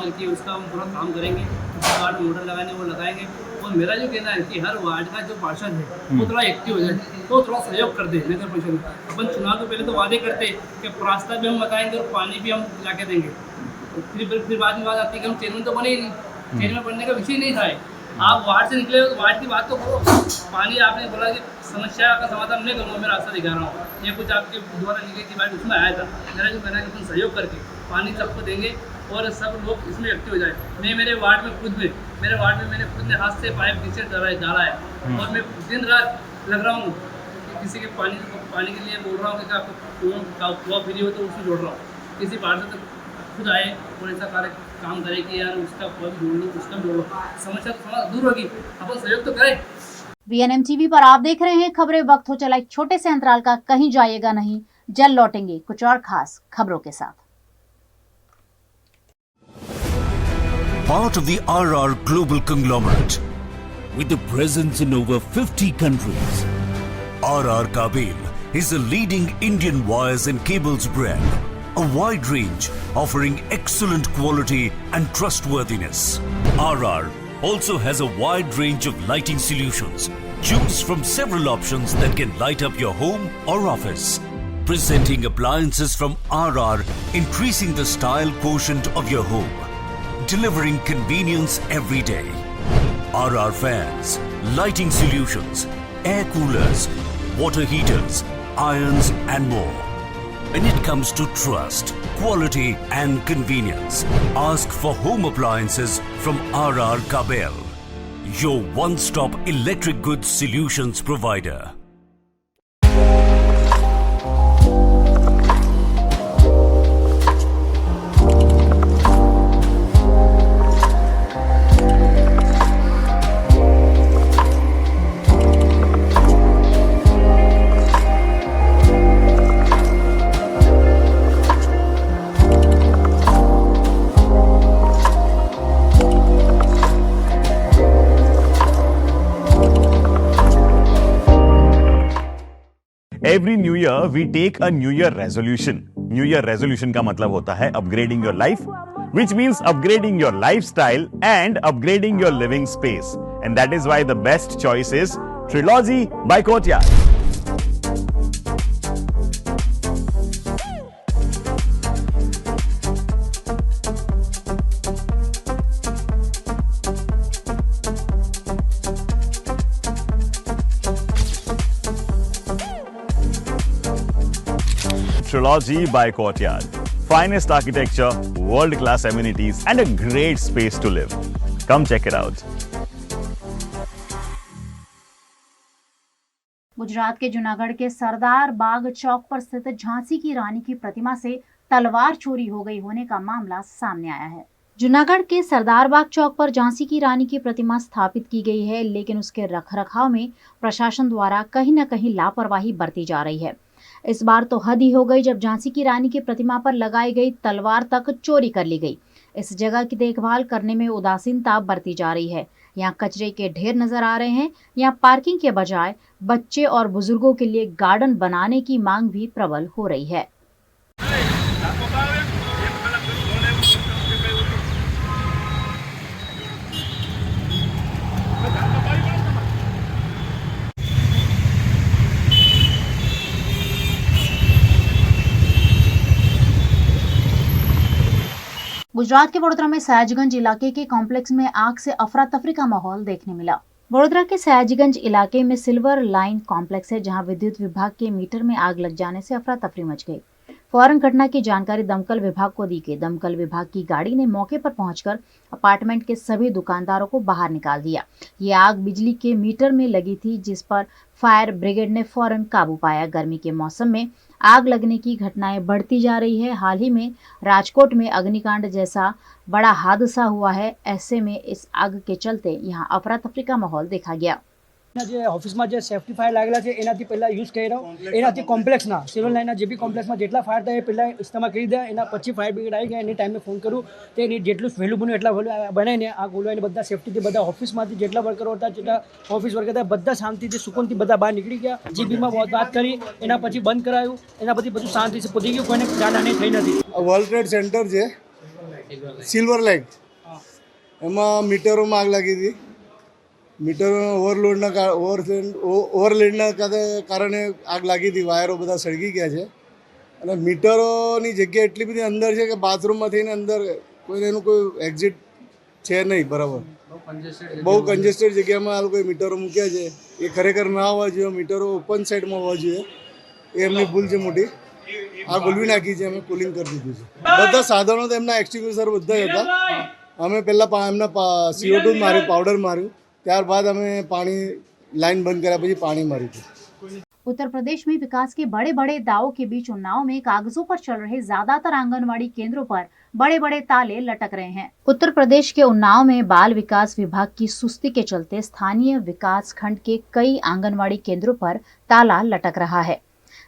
S17: रखी है उसका हम पूरा काम करेंगे। वार्ड में मोटर लगाने वो लगाएंगे। और मेरा जो कहना है कि हर वार्ड का जो पार्षद है वो थोड़ा एक्टिव हो जाए, तो थोड़ा सहयोग कर दे नगर परिषद में। अपन चुनाव के पहले तो वादे करते कि रास्ता भी हम बताएंगे और पानी भी हम ला के देंगे। फिर बाद में बात आती है कि हम चेयरमैन तो बने ही नहीं, चेयरमैन बनने का विषय नहीं था। आप वार्ड से निकले तो वार्ड की बात तो करो। पानी आपने बोला कि समस्या का समाधान नहीं करूँगा, मैं रास्ता दिखा रहा हूँ। ये कुछ आपके द्वारा निकली थी बात, उसमें आया था। मेरा जो कहना है कि अपन सहयोग करके पानी सबको देंगे और सब लोग इसमें एक्टिव हो जाए। मैं मेरे वार्ड में मैंने खुद ने हाथ से पाइप नीचे डाला है और मैं दिन रात लग रहा हूँ कि किसी के पानी के लिए बोल रहा हूँ कि आपको कुआं फ्री हो तो उसमें जोड़ रहा हूँ। किसी पार्षद तो खुद आए और ऐसा काम करे कि यार उसका कुआं भी जोड़ लो, उसका भी जोड़ लो, समस्या थोड़ा दूर होगी। अपन सहयोग तो करें।
S1: VNM TV पर आप देख रहे हैं खबरें। वक्त हो चला एक छोटे से अंतराल का, कहीं जाइएगा नहीं, जल्द लौटेंगे कुछ और खास खबरों के साथ।
S11: Part of the RR Global Conglomerate with a presence in over 50 countries. RR Kabel is a leading Indian wires and cables brand. A wide range offering excellent quality and trustworthiness. RR also has a wide range of lighting solutions. Choose from several options that can light up your home or office. Presenting appliances from RR, increasing the style quotient of your home. Delivering convenience every day. RR fans, lighting solutions, air coolers, water heaters, irons and more. When it comes to trust, quality and convenience, ask for home appliances from RR Kabel, your one-stop electric goods solutions provider.
S10: Every new year we take a new year resolution. New year resolution का मतलब होता है upgrading your life, which means upgrading your lifestyle and upgrading your living space. And that is why the best choice is Trilogy by Courtyard. Trilogy by Courtyard. Finest architecture, world-class amenities and a great space to live. Come check it out.
S1: Gujarat के जूनागढ़ के सरदार बाग चौक पर स्थित झांसी की रानी की प्रतिमा से तलवार चोरी हो गई होने का मामला सामने आया है। जूनागढ़ के सरदार बाग चौक पर झांसी की रानी की प्रतिमा स्थापित की गई है, लेकिन उसके रखरखाव में प्रशासन द्वारा कहीं न कहीं लापरवाही बरती जा रही है। इस बार तो हद ही हो गई जब झांसी की रानी की प्रतिमा पर लगाई गई तलवार तक चोरी कर ली गई। इस जगह की देखभाल करने में उदासीनता बरती जा रही है। यहाँ कचरे के ढेर नजर आ रहे हैं। यहाँ पार्किंग के बजाय बच्चे और बुजुर्गों के लिए गार्डन बनाने की मांग भी प्रबल हो रही है। गुजरात के वडोदरा में सयाजीगंज इलाके के कॉम्प्लेक्स में आग से अफरा तफरी का माहौल देखने मिला। वडोदरा के सयाजीगंज इलाके में सिल्वर लाइन कॉम्प्लेक्स है, जहां विद्युत विभाग के मीटर में आग लग जाने से अफरा तफरी मच गई। फौरन घटना की जानकारी दमकल विभाग को दी गई। दमकल विभाग की गाड़ी ने मौके पर पहुंचकर अपार्टमेंट के सभी दुकानदारों को बाहर निकाल दिया। ये आग बिजली के मीटर में लगी थी, जिस पर फायर ब्रिगेड ने फौरन काबू पाया। गर्मी के मौसम में आग लगने की घटनाएं बढ़ती जा रही है। हाल ही में राजकोट में अग्निकांड जैसा बड़ा हादसा हुआ है। ऐसे में इस आग के चलते यहाँ अफरा तफरी का माहौल देखा गया।
S18: જે ઓફિસમાં જે સેફ્ટી ફાયર લાગેલા છે એનાથી પહેલાં યુઝ કર્યો, એનાથી કોમ્પ્લેક્સના સિવિલ લાઇનના જે બી કોમ્પ્લેક્સમાં જેટલા ફાયર થાય એ પહેલાં ઇસ્તેમાલ કરી દે, એના પછી ફાયર બ્રિગેડ આવી ગયા, એની ટાઈમે ફોન કરું તો એની જેટલું વહેલું બન્યું એટલા વહેલું બનાવીને આગ ઓલવાઈને બધા સેફ્ટીથી બધા ઓફિસમાંથી જેટલા વર્કરો હતા, જેટલા ઓફિસ વર્કર હતા, બધા શાંતિથી સુકૂનથી બધા બહાર નીકળી ગયા। જીબીમાં વાત કરી, એના પછી બંધ કરાયું, એના પછી બધું શાંતિથી પતી ગયું, કોઈને જાનહાનિ થઈ નથી।
S19: વર્લ્ડ ટ્રેડ સેન્ટર છે સિલ્વર લાઇટ, એમાં મીટરોમાં આગ લાગી હતી। મીટર ઓવરલોડના કારણે આગ લાગી હતી। વાયરો બધા સળગી ગયા છે અને મીટરોની જગ્યા એટલી બધી અંદર છે કે બાથરૂમમાં થઈને અંદર કોઈને એનું કોઈ એક્ઝિટ છે નહીં બરાબર। બહુ કન્જેસ્ટેડ જગ્યામાં આ લોકોએ મીટરો મૂક્યા છે। એ ખરેખર ના હોવા જોઈએ। મીટરો ઓપન સાઈડમાં હોવા જોઈએ। એ એમની ભૂલ છે મોટી। આ ગોલવી નાખી છે, અમે કુલિંગ કરી દીધું છે। બધા સાધનો તો એમના એક્સટિંગ્વિશર બધા હતા। અમે પહેલાં એમના CO2 માર્યું, પાવડર मार्યું, ત્યારબાદ અમે પાણી लाइन बंद करा, પછી पानी मारी थी।
S1: उत्तर प्रदेश में विकास के बड़े बड़े दावों के बीच उन्नाव में कागजों पर चल रहे ज्यादातर आंगनवाड़ी केंद्रों पर बड़े बड़े ताले लटक रहे हैं। उत्तर प्रदेश के उन्नाव में बाल विकास विभाग की सुस्ती के चलते स्थानीय विकास खंड के कई आंगनवाड़ी केंद्रों पर ताला लटक रहा है।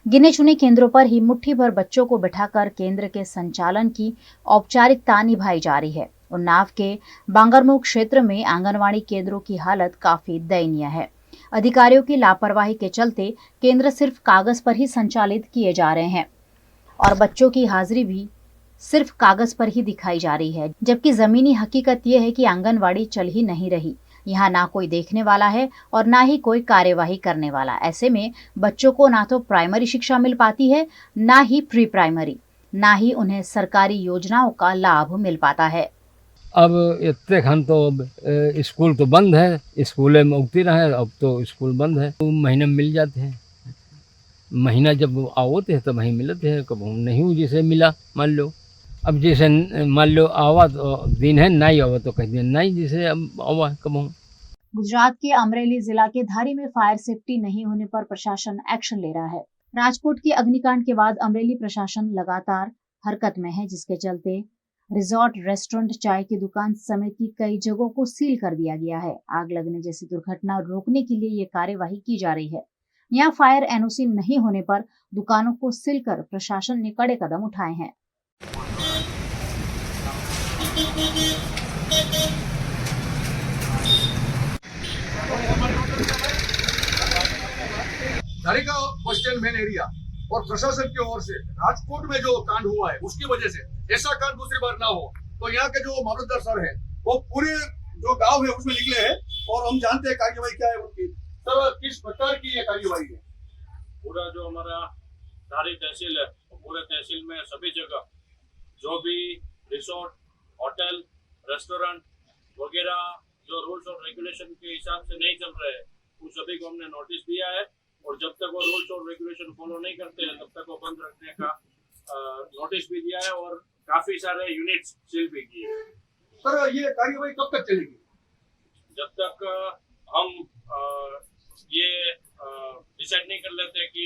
S1: गिने चुने केंद्रों पर ही मुट्ठी भर बच्चों को बिठाकर केंद्र के संचालन की औपचारिकता निभाई जा रही है। उन्नाव के बांगरमुख क्षेत्र में आंगनवाड़ी केंद्रों की हालत काफी दयनीय है। अधिकारियों की लापरवाही के चलते केंद्र सिर्फ कागज पर ही संचालित किए जा रहे हैं और बच्चों की हाजिरी भी सिर्फ कागज पर ही दिखाई जा रही है, जबकि जमीनी हकीकत ये है कि आंगनवाड़ी चल ही नहीं रही। यहाँ ना कोई देखने वाला है और ना ही कोई कार्यवाही करने वाला। ऐसे में बच्चों को ना तो प्राइमरी शिक्षा मिल पाती है, ना ही प्री प्राइमरी, ना ही उन्हें सरकारी योजनाओं का लाभ मिल पाता है।
S20: अब इतने खन तो स्कूल तो बंद है, स्कूलें में उगती रहे, अब तो स्कूल बंद है। तो महीने में मिल जाते हैं, महीना जब आवते हैं तो वहीं मिलते हैं, कब नहीं जैसे मिला मान लो। अब जैसे मान लो आवा तो दिन है, नहीं आवा तो कहीं दिन नहीं, जैसे अब आवा कब।
S1: गुजरात के अमरेली जिला के धारी में फायर सेफ्टी नहीं होने पर प्रशासन एक्शन ले रहा है। राजकोट के अग्निकांड के बाद अमरेली प्रशासन लगातार हरकत में है, जिसके चलते रिजॉर्ट, रेस्टोरेंट, चाय की दुकान समेत की कई जगहों को सील कर दिया गया है। आग लगने जैसी दुर्घटना रोकने के लिए ये कार्यवाही की जा रही है। यहाँ फायर एनओसी नहीं होने पर दुकानों को सील कर प्रशासन ने कड़े कदम उठाए हैं।
S21: धारी का बस स्टैंड मेन एरिया और प्रशासन की ओर से राजकोट में जो कांड हुआ है उसकी वजह से ऐसा कांड दूसरी बार ना हो, तो यहाँ के जो मामलतदार सर है वो पूरे जो गांव है उसमें निकले हैं और हम जानते हैं कार्यवाही क्या है उनकी। सर किस प्रकार की ये कार्यवाही है?
S22: पूरा जो हमारा धारी तहसील है, पूरे तहसील में सभी जगह जो भी रिसोर्ट, होटल, रेस्टोरेंट वगैरह जो रूल्स और रेगुलेशन के हिसाब से नहीं चल रहे हैं, उन सभी को हमने नोटिस दिया है और जब तक वो रूल्स और रेगुलेशन फॉलो नहीं करते हैं तब तक वो बंद रखने का नोटिस भी दिया है और काफी सारे यूनिट्स सील भी किए हैं।
S21: सर ये कार्यवाही कब तक चलेगी?
S22: जब तक हम ये डिसाइड नहीं कर लेते कि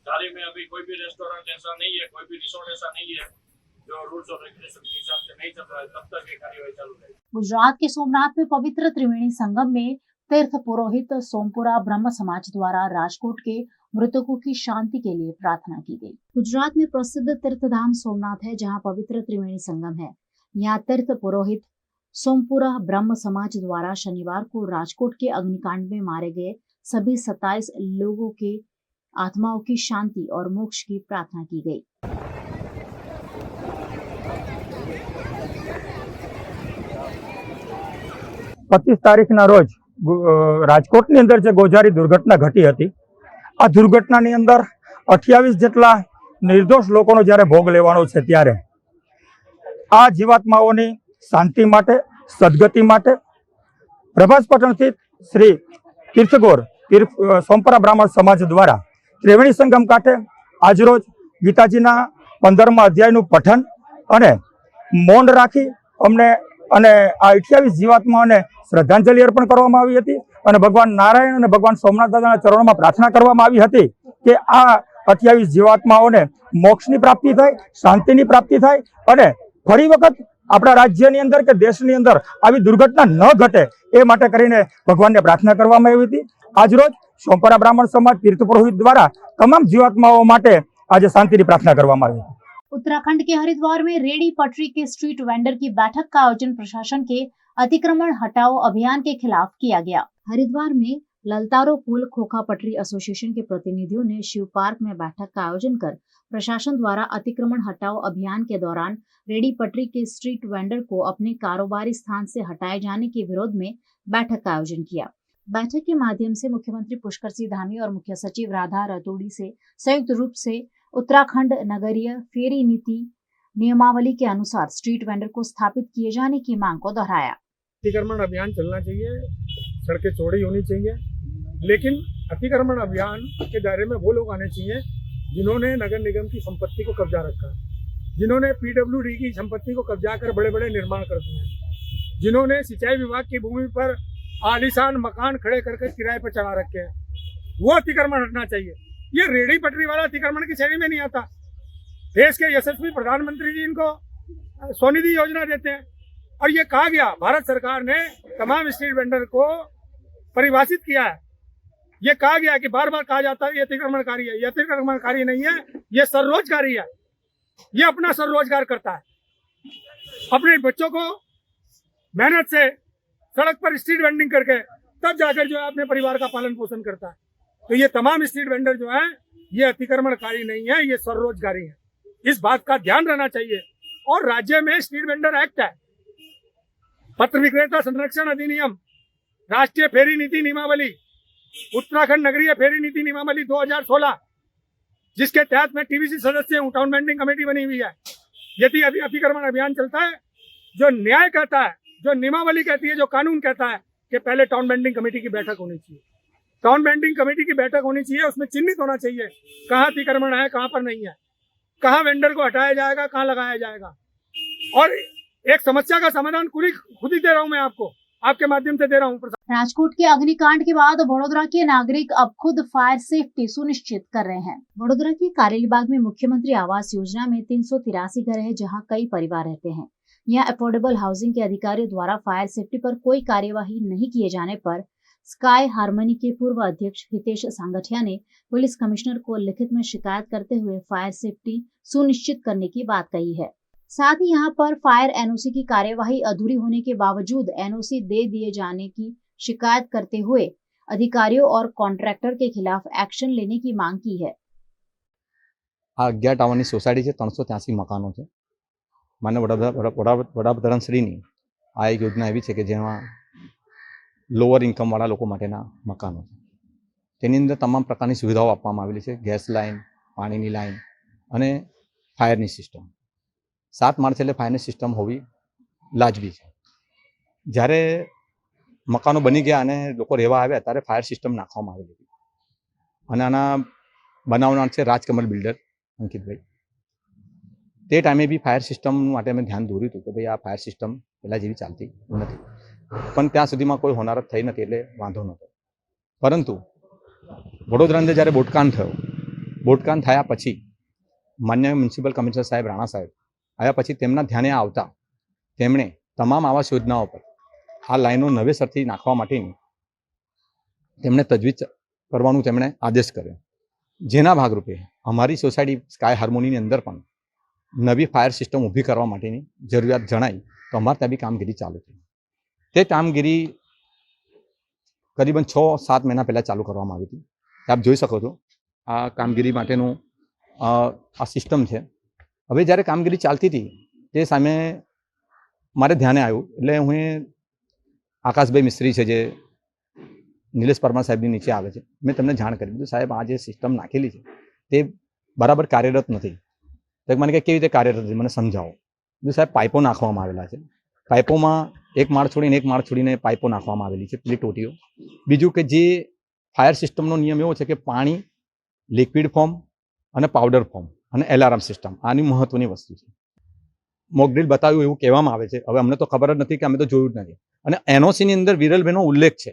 S22: धारी में अभी कोई भी रेस्टोरेंट ऐसा नहीं है, कोई भी रिसोर्ट ऐसा नहीं है जो रूल्स और रेगुलेशन के हिसाब से नहीं चल रहा है, तब तक ये कार्यवाही चालू रहेगी।
S1: गुजरात के सोमनाथ में पवित्र त्रिवेणी संगम में तीर्थ पुरोहित सोमपुरा ब्रह्म समाज द्वारा राजकोट के मृतकों की शांति के लिए प्रार्थना की गई। गुजरात में प्रसिद्ध तीर्थधाम सोमनाथ है, जहां पवित्र त्रिवेणी संगम है। यहाँ तीर्थ पुरोहित सोमपुरा ब्रह्म समाज द्वारा शनिवार को राजकोट के अग्निकांड में मारे गए सभी 27 लोगों के आत्माओं की शांति और मोक्ष की प्रार्थना की गई।
S23: 25 તારીખના રોજ રાજકોટની અંદર જે ગોઝારી દુર્ઘટના ઘટી હતી, આ દુર્ઘટનાની અંદર 28 જેટલા નિર્દોષ લોકોનો જ્યારે ભોગ લેવાનો છે, ત્યારે આ જીવાત્માઓની શાંતિ માટે, સદગતિ માટે પ્રભાસ પટણથી શ્રી તીર્થગોર સોમપરા બ્રાહ્મણ સમાજ દ્વારા ત્રિવેણી સંગમ કાંઠે આજરોજ ગીતાજીના 15મા અધ્યાયનું પઠન અને મૌન રાખી અમને અને આ 28 જીવાત્માઓને શ્રદ્ધાંજલિ અર્પણ કરવામાં આવી હતી અને ભગવાન નારાયણ અને ભગવાન સોમનાથ દાદાના ચરણોમાં प्रार्थना કરવામાં આવી હતી કે આ 28 જીવાત્માઓને મોક્ષની પ્રાપ્તિ થાય, શાંતિની પ્રાપ્તિ થાય અને ફરી વખત આપણા રાજ્યની અંદર કે દેશની અંદર આવી દુર્ઘટના ન ઘટે એ માટે કરીને ભગવાનને પ્રાર્થના કરવામાં આવી હતી। આજરોજ સોમપરા બ્રાહ્મણ સમાજ તીર્થ પુરોહિત દ્વારા તમામ જીવાત્માઓ માટે આજે શાંતિની प्रार्थना કરવામાં આવી।
S1: उत्तराखंड के हरिद्वार में रेडी पटरी के स्ट्रीट वेंडर की बैठक का आयोजन प्रशासन के अतिक्रमण हटाओ अभियान के खिलाफ किया गया। हरिद्वार में ललतारो पुल खोखा पटरी एसोसिएशन के प्रतिनिधियों ने शिव पार्क में बैठक का आयोजन कर प्रशासन द्वारा अतिक्रमण हटाओ अभियान के दौरान रेडी पटरी के स्ट्रीट वेंडर को अपने कारोबारी स्थान से हटाए जाने के विरोध में बैठक का आयोजन किया। बैठक के माध्यम से मुख्यमंत्री पुष्कर सिंह धामी और मुख्य सचिव राधा रतोड़ी से संयुक्त रूप से उत्तराखंड नगरीय फेरी नीति नियमावली के अनुसार स्ट्रीट वेंडर को स्थापित किए जाने की मांग को दोहराया।
S24: अतिक्रमण अभियान चलना चाहिए, सड़कें चौड़ी होनी चाहिए, लेकिन अतिक्रमण अभियान के दायरे में वो लोग आने चाहिए जिन्होंने नगर निगम की संपत्ति को कब्जा रखा, जिन्होंने पीडब्ल्यूडी की संपत्ति को कब्जा कर बड़े बड़े निर्माण कर दिए, जिन्होंने सिंचाई विभाग की भूमि पर आलीशान मकान खड़े करके किराए पर चढ़ा रखे हैं, वो अतिक्रमण हटना चाहिए। ये रेडी पटरी वाला अतिक्रमण की श्रेणी में नहीं आता। देश के यशस्वी प्रधानमंत्री जी इनको स्वनिधि योजना देते हैं और ये कहा गया, भारत सरकार ने तमाम स्ट्रीट वेंडर को परिभाषित किया है। ये कहा गया कि बार बार कहा जाता है ये अतिक्रमणकारी है, ये अतिक्रमणकारी नहीं है, ये स्वरोजगारी है। ये अपना स्वरोजगार करता है, अपने बच्चों को मेहनत से सड़क पर स्ट्रीट वेंडिंग करके तब जाकर जो है अपने परिवार का पालन पोषण करता है। तो ये तमाम स्ट्रीट वेंडर जो है ये अतिक्रमणकारी नहीं है, ये स्वरोजगारी है। इस बात का ध्यान रहना चाहिए और राज्य में स्ट्रीट वेंडर एक्ट है, पत्र विक्रेता संरक्षण अधिनियम, राष्ट्रीय फेरी नीति नियमावली, उत्तराखंड नगरीय फेरी नीति नियमावली 2016, जिसके तहत मैं टीवीसी सदस्य हूँ, टाउन बेंडिंग कमेटी बनी हुई है। यदि अभी अतिक्रमण अभियान चलता है, जो न्याय कहता है, जो नियमावली कहती है, जो कानून कहता है कि पहले टाउन बेंडिंग कमेटी की बैठक होनी चाहिए। टाउन बेंडिंग कमेटी की बैठक होनी चाहिए, उसमें चिन्हित होना चाहिए कहाँ अतिक्रमण है, कहाँ पर नहीं है, कहाँ वेंडर को हटाया जाएगा, कहाँ लगाया जाएगा। और एक समस्या का समाधान खुद ही दे रहा हूँ, मैं आपके माध्यम से दे रहा हूँ।
S1: राजकोट के अग्निकांड के बाद वडोदरा के नागरिक अब खुद फायर सेफ्टी सुनिश्चित कर रहे हैं। वडोदरा के कारेलीबाग में मुख्यमंत्री आवास योजना में 383 घर है, जहां कई परिवार रहते हैं। यहां अफोर्डेबल हाउसिंग के अधिकारियों द्वारा फायर सेफ्टी पर कोई कार्यवाही नहीं किए जाने पर स्काई हार्मनी के पूर्व अध्यक्ष हितेश सांगठिया ने पुलिस कमिश्नर को लिखित में शिकायत करते हुए फायर सेफ्टी सुनिश्चित करने की बात कही है। साथ ही यहां पर फायर एनओसी की कार्यवाही अधूरी होने के बावजूद एनओसी दे दिए जाने की शिकायत करते हुए अधिकारियों और कॉन्ट्रैक्टर के खिलाफ एक्शन लेने की मांग की है।
S2: आ 11 टावरनी सोसायटी है, 383 मकानों है। माननीय वडाप्रधानश्रीनी आ एक योजना एवी है कि जेमां लोअर इन्कम वाला लोको माटेना मकानो है, तेनी अंदर तमाम प्रकारनी सुविधाओं आपवामां आवेली है। गैस लाइन, पाणीनी लाइन अने फायरनी सिस्टम। 7 माळ छेल्ले फायरनी सिस्टम होवी लाजमी है। જ્યારે મકાનો બની ગયા અને લોકો રહેવા આવ્યા ત્યારે ફાયર સિસ્ટમ નાખવામાં આવેલી હતી અને આના બનાવનાર છે રાજકમલ બિલ્ડર અંકિતભાઈ। તે ટાઈમે બી ફાયર સિસ્ટમ માટે અમે ધ્યાન દોર્યું હતું કે ભાઈ આ ફાયર સિસ્ટમ પહેલાં જેવી ચાલતી નથી, પણ ત્યાં સુધીમાં કોઈ હોનારત થઈ નથી એટલે વાંધો નહોતો। પરંતુ વડોદરા અંદર જ્યારે બોટકાંડ થયા પછી માન્ય મ્યુનિસિપલ કમિશનર સાહેબ રાણા સાહેબ આવ્યા પછી તેમના ધ્યાને આવતા તેમણે તમામ આવાસ યોજનાઓ પર આ લાઈનો નવેસરથી નાખવા માટેની તેમણે તજવીજ કરવાનું તેમણે આદેશ કર્યો। જેના ભાગરૂપે અમારી સોસાયટી સ્કાય હાર્મોનીની અંદર પણ નવી ફાયર સિસ્ટમ ઊભી કરવા માટેની જરૂરિયાત જણાઈ તો અમારે ત્યાં બી કામગીરી ચાલુ થઈ। તે કામગીરી કરીબન 6-7 મહિના પહેલાં ચાલુ કરવામાં આવી હતી। આપ જોઈ શકો છો આ કામગીરી માટેનું આ સિસ્ટમ છે। હવે જ્યારે કામગીરી ચાલતી હતી તે સામે મારે ધ્યાને આવ્યું એટલે હું આકાશભાઈ મિસ્ત્રી છે જે નિલેશ પરમાર સાહેબની નીચે આવે છે, મેં તમને જાણ કરી દીધું સાહેબ આ જે સિસ્ટમ નાખેલી છે તે બરાબર કાર્યરત નથી। તો મને કે કેવી રીતે કાર્યરત નથી મને સમજાવો। જો સાહેબ પાઇપો નાખવામાં આવેલા છે, પાઇપોમાં એક માળ છોડીને પાઇપો નાખવામાં આવેલી છે, પેલી ટોટીઓ। બીજું કે જે ફાયર સિસ્ટમનો નિયમ એવો છે કે પાણી, લિક્વિડ ફોર્મ અને પાવડર ફોર્મ અને એલાર્મ સિસ્ટમ આની મહત્વની વસ્તુ છે। મોકડ્રીલ બતાવ્યું એવું કહેવામાં આવે છે, હવે અમને તો ખબર જ નથી કે અમે તો જોયું જ નથી। અને એનઓસીની અંદર વિરલભાઈનો ઉલ્લેખ છે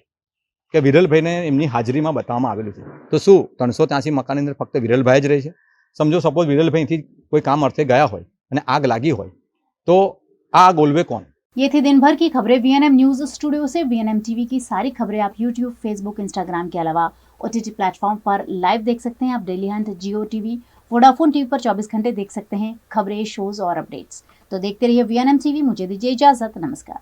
S2: કે વિરલભાઈને એમની હાજરીમાં બતાવવામાં આવેલું છે। તો શું 383 મકાનની અંદર ફક્ત વિરલભાઈ જ રહે છે? સમજો સપોઝ વિરલભાઈથી કોઈ કામ અર્થે ગયા હોય અને આગ लागी હોય तो आग ओलवे कौन?
S1: ये थी दिन भर की खबरें वीएनएम न्यूज स्टूडियो से। वीएनएम टीवी की सारी खबरें आप यूट्यूब, फेसबुक, इंस्टाग्राम के अलावा ओटीटी प्लेटफॉर्म पर लाइव देख सकते हैं। आप डेली हंट, जियो टीवी, वोडाफोन टीवी पर 24 घंटे देख सकते हैं खबरें, शोज और अपडेट्स। तो देखते रहिए वीएनएम टीवी। मुझे दीजिए इजाजत, नमस्कार।